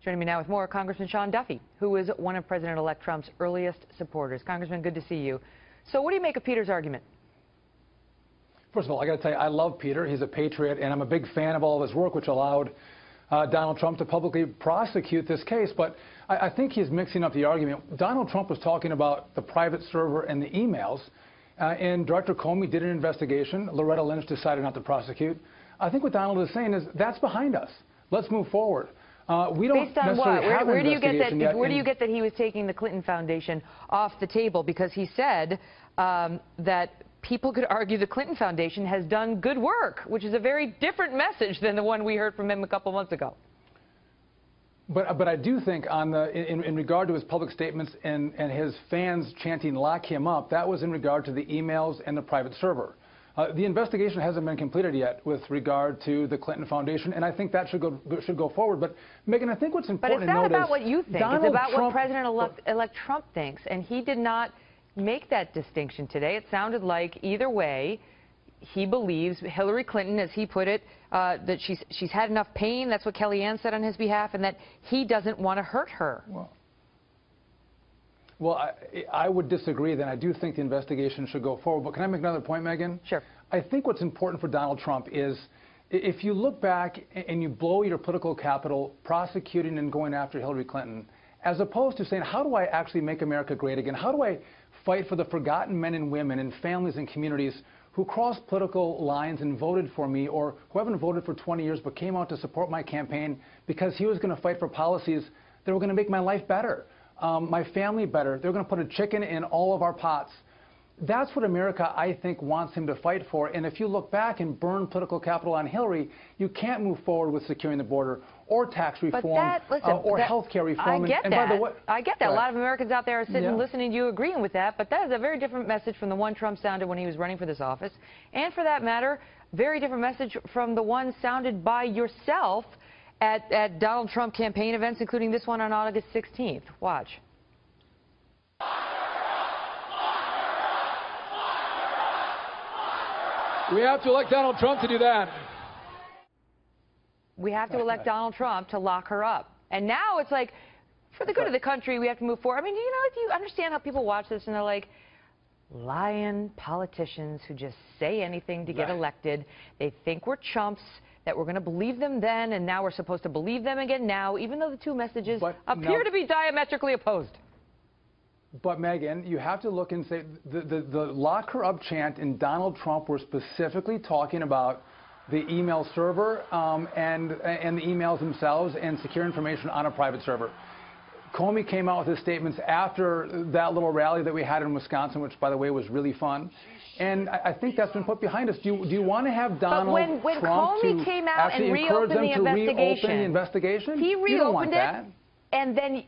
Joining me now with more, Congressman Sean Duffy, who is one of President-elect Trump's earliest supporters. Congressman, good to see you. So what do you make of Peter's argument? First of all, I got to tell you, I love Peter. He's a patriot, and I'm a big fan of all of his work, which allowed Donald Trump to publicly prosecute this case. But I think he's mixing up the argument. Donald Trump was talking about the private server and the emails, and Director Comey did an investigation. Loretta Lynch decided not to prosecute. I think what Donald is saying is that's behind us. Let's move forward. We don't Based on necessarily what? have Where do you get that? yet. Where do you get that he was taking the Clinton Foundation off the table? Because he said that people could argue the Clinton Foundation has done good work, which is a very different message than the one we heard from him a couple months ago. But I do think in regard to his public statements and his fans chanting "lock him up," that was in regard to the emails and the private server. The investigation hasn't been completed yet with regard to the Clinton Foundation, and I think that should go forward. But Megan, I think what's important to note is But it's not about what you think. It's about Trump, what President-elect Trump thinks, and he did not make that distinction today. It sounded like either way, he believes Hillary Clinton, as he put it, that she's had enough pain. That's what Kellyanne said on his behalf, and that he doesn't want to hurt her. Well, I would disagree. Then I do think the investigation should go forward. But can I make another point, Megan? Sure. I think what's important for Donald Trump is if you look back and you blow your political capital prosecuting and going after Hillary Clinton, as opposed to saying, how do I actually make America great again? How do I fight for the forgotten men and women and families and communities who crossed political lines and voted for me, or who haven't voted for 20 years but came out to support my campaign because he was going to fight for policies that were going to make my life better, my family better. They're going to put a chicken in all of our pots. That's what America, I think, wants him to fight for. And if you look back and burn political capital on Hillary, you can't move forward with securing the border or tax reform or health care reform. I get that. By the way, I get that. Right. A lot of Americans out there are sitting listening to you agreeing with that, but that is a very different message from the one Trump sounded when he was running for this office. And for that matter, very different message from the one sounded by yourself at Donald Trump campaign events, including this one on August 16th. Watch. We have to elect Donald Trump to do that. We have to elect Donald Trump to lock her up. And now it's like, for the good of the country, we have to move forward. I mean, you know, do you understand how people watch this and they're like, lying politicians who just say anything to get elected. They think we're chumps, that we're going to believe them then, and now we're supposed to believe them again now, even though the two messages appear to be diametrically opposed. But, Megan, you have to look and say the lock her up chant in Donald Trump were specifically talking about the email server and the emails themselves and secure information on a private server. Comey came out with his statements after that little rally that we had in Wisconsin, which, by the way, was really fun. And I think that's been put behind us. Do you want to have Donald when Trump Comey came out and reopened the investigation, he reopened it. And then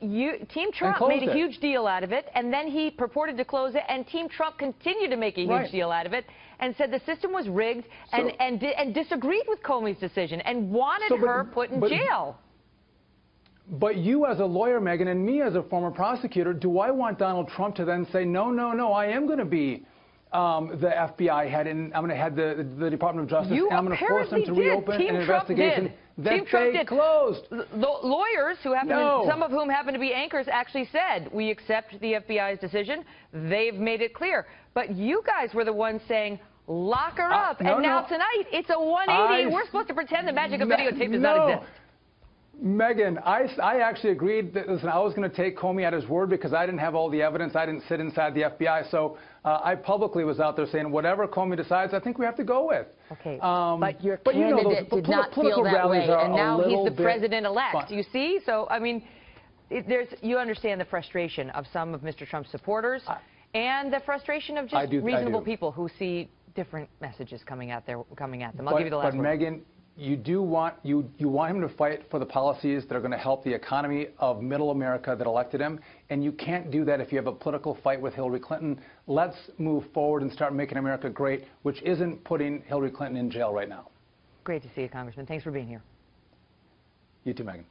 Team Trump made a huge deal out of it, and then he purported to close it, and Team Trump continued to make a huge deal out of it, and said the system was rigged, and disagreed with Comey's decision, and wanted her put in jail. But you as a lawyer, Megan, and me as a former prosecutor, do I want Donald Trump to then say, no, no, no, I am going to be the FBI head, and I'm going to head the Department of Justice, and I'm going to force them to reopen an investigation that they closed. Lawyers, who happen some of whom happen to be anchors, actually said, we accept the FBI's decision. They've made it clear. But you guys were the ones saying, lock her up. And now tonight, it's a 180. We're supposed to pretend the magic of videotape does not exist. Megan, I actually agreed that, listen, I was going to take Comey at his word because I didn't have all the evidence. I didn't sit inside the FBI. So I publicly was out there saying, whatever Comey decides, I think we have to go with. Okay, but your candidate did not feel that way, and now he's the president-elect. You see? So, I mean, you understand the frustration of some of Mr. Trump's supporters and the frustration of just reasonable people who see different messages coming at them. I'll give you the last word. But Megan, you want him to fight for the policies that are going to help the economy of middle America that elected him, and you can't do that if you have a political fight with Hillary Clinton. Let's move forward and start making America great, which isn't putting Hillary Clinton in jail right now. Great to see you, Congressman. Thanks for being here. You too, Megan.